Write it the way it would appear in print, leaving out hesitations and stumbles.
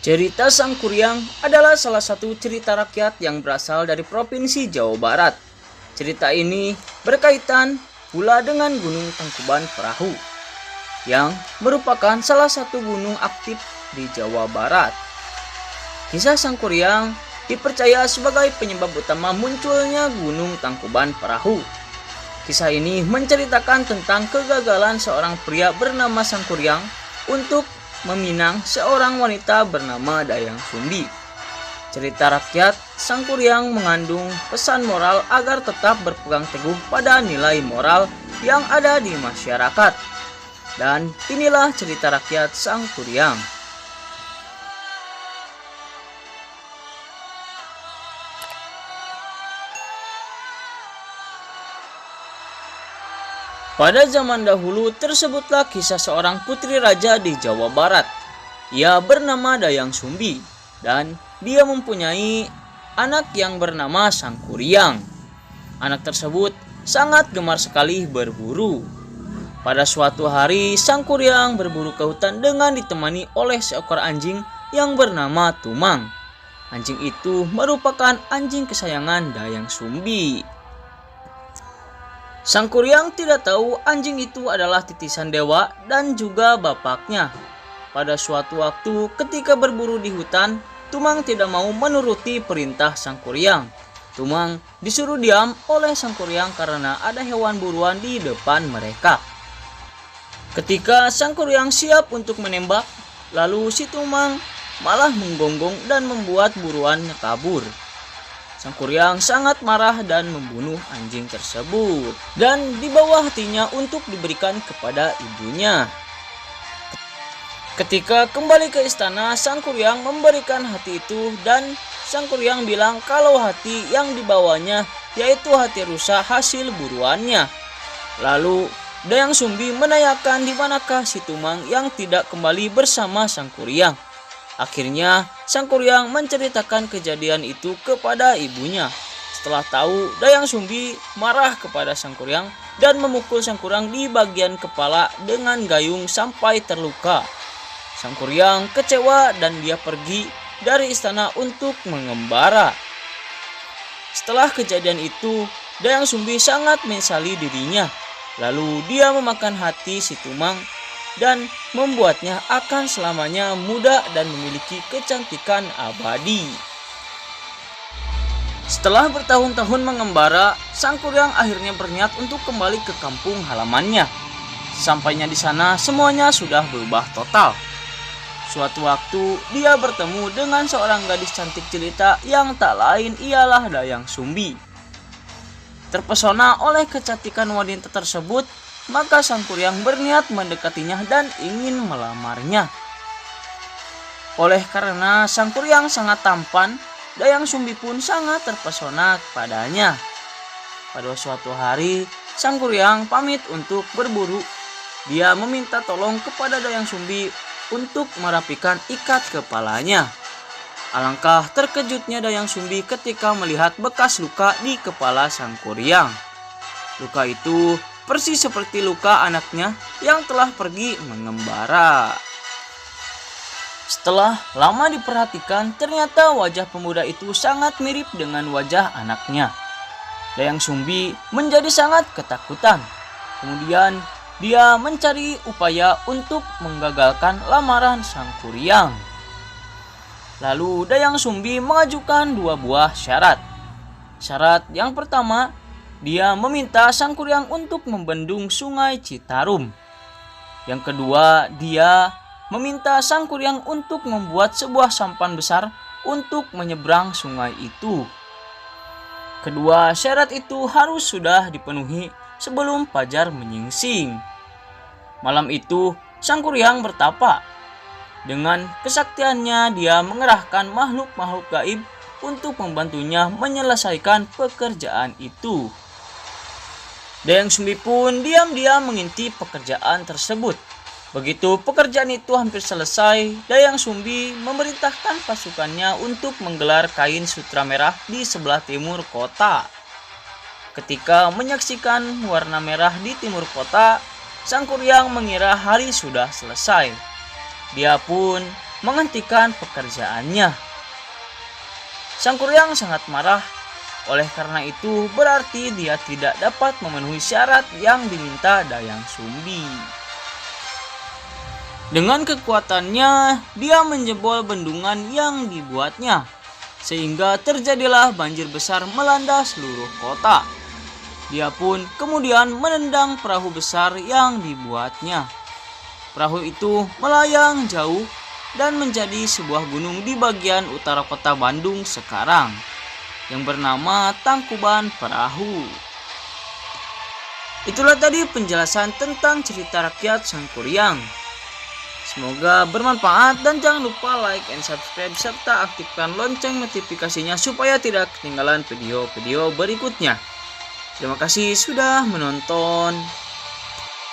Cerita Sangkuriang adalah salah satu cerita rakyat yang berasal dari Provinsi Jawa Barat. Cerita ini berkaitan pula dengan Gunung Tangkuban Perahu, yang merupakan salah satu gunung aktif di Jawa Barat. Kisah Sangkuriang dipercaya sebagai penyebab utama munculnya Gunung Tangkuban Perahu. Kisah ini menceritakan tentang kegagalan seorang pria bernama Sangkuriang untuk meminang seorang wanita bernama Dayang Sumbi. Cerita rakyat Sangkuriang mengandung pesan moral agar tetap berpegang teguh pada nilai moral yang ada di masyarakat. Dan inilah cerita rakyat Sangkuriang. Pada zaman dahulu tersebutlah kisah seorang putri raja di Jawa Barat. Ia bernama Dayang Sumbi dan dia mempunyai anak yang bernama Sangkuriang. Anak tersebut sangat gemar sekali berburu. Pada suatu hari Sangkuriang berburu ke hutan dengan ditemani oleh seekor anjing yang bernama Tumang. Anjing itu merupakan anjing kesayangan Dayang Sumbi. Sangkuriang tidak tahu anjing itu adalah titisan dewa dan juga bapaknya. Pada suatu waktu ketika berburu di hutan, Tumang tidak mau menuruti perintah Sangkuriang. Tumang disuruh diam oleh Sangkuriang karena ada hewan buruan di depan mereka. Ketika Sangkuriang siap untuk menembak, lalu si Tumang malah menggonggong dan membuat buruannya kabur. Sangkuriang sangat marah dan membunuh anjing tersebut dan dibawa hatinya untuk diberikan kepada ibunya. Ketika kembali ke istana, Sangkuriang memberikan hati itu dan Sangkuriang bilang kalau hati yang dibawanya yaitu hati rusa hasil buruannya. Lalu Dayang Sumbi menanyakan di manakah si Tumang yang tidak kembali bersama Sangkuriang. Akhirnya Sangkuriang menceritakan kejadian itu kepada ibunya. Setelah tahu, Dayang Sumbi marah kepada Sangkuriang dan memukul Sangkuriang di bagian kepala dengan gayung sampai terluka. Sangkuriang kecewa dan dia pergi dari istana untuk mengembara. Setelah kejadian itu, Dayang Sumbi sangat menyesali dirinya. Lalu dia memakan hati si Tumang dan membuatnya akan selamanya muda dan memiliki kecantikan abadi. Setelah bertahun-tahun mengembara, Sangkuriang akhirnya berniat untuk kembali ke kampung halamannya. Sampainya di sana, semuanya sudah berubah total. Suatu waktu, dia bertemu dengan seorang gadis cantik jelita yang tak lain ialah Dayang Sumbi. Terpesona oleh kecantikan wanita tersebut, maka Sangkuriang berniat mendekatinya dan ingin melamarnya. Oleh karena Sangkuriang sangat tampan, Dayang Sumbi pun sangat terpesona kepadanya. Pada suatu hari, Sangkuriang pamit untuk berburu. Dia meminta tolong kepada Dayang Sumbi untuk merapikan ikat kepalanya. Alangkah terkejutnya Dayang Sumbi ketika melihat bekas luka di kepala Sangkuriang. Luka itu persis seperti luka anaknya yang telah pergi mengembara. Setelah lama diperhatikan, ternyata wajah pemuda itu sangat mirip dengan wajah anaknya. Dayang Sumbi menjadi sangat ketakutan. Kemudian dia mencari upaya untuk menggagalkan lamaran Sangkuriang. Lalu Dayang Sumbi mengajukan dua buah syarat. Syarat yang pertama, dia meminta Sangkuriang untuk membendung sungai Citarum. Yang kedua, dia meminta Sangkuriang untuk membuat sebuah sampan besar untuk menyeberang sungai itu. Kedua syarat itu harus sudah dipenuhi sebelum fajar menyingsing. Malam itu, Sangkuriang bertapa. Dengan kesaktiannya, dia mengerahkan makhluk-makhluk gaib untuk membantunya menyelesaikan pekerjaan itu. Dayang Sumbi pun diam-diam mengintip pekerjaan tersebut. Begitu pekerjaan itu hampir selesai, Dayang Sumbi memerintahkan pasukannya untuk menggelar kain sutra merah di sebelah timur kota. Ketika menyaksikan warna merah di timur kota, Sangkuriang mengira hari sudah selesai. Dia pun menghentikan pekerjaannya. Sang kuryang sangat marah. Oleh karena itu berarti dia tidak dapat memenuhi syarat yang diminta Dayang Sumbi. Dengan kekuatannya, dia menjebol bendungan yang dibuatnya, sehingga terjadilah banjir besar melanda seluruh kota. Dia pun kemudian menendang perahu besar yang dibuatnya. Perahu itu melayang jauh dan menjadi sebuah gunung di bagian utara kota Bandung sekarang, yang bernama Tangkuban Perahu. Itulah tadi penjelasan tentang cerita rakyat Sang Kuryang. Semoga bermanfaat dan jangan lupa like and subscribe serta aktifkan lonceng notifikasinya supaya tidak ketinggalan video-video berikutnya. Terima kasih sudah menonton.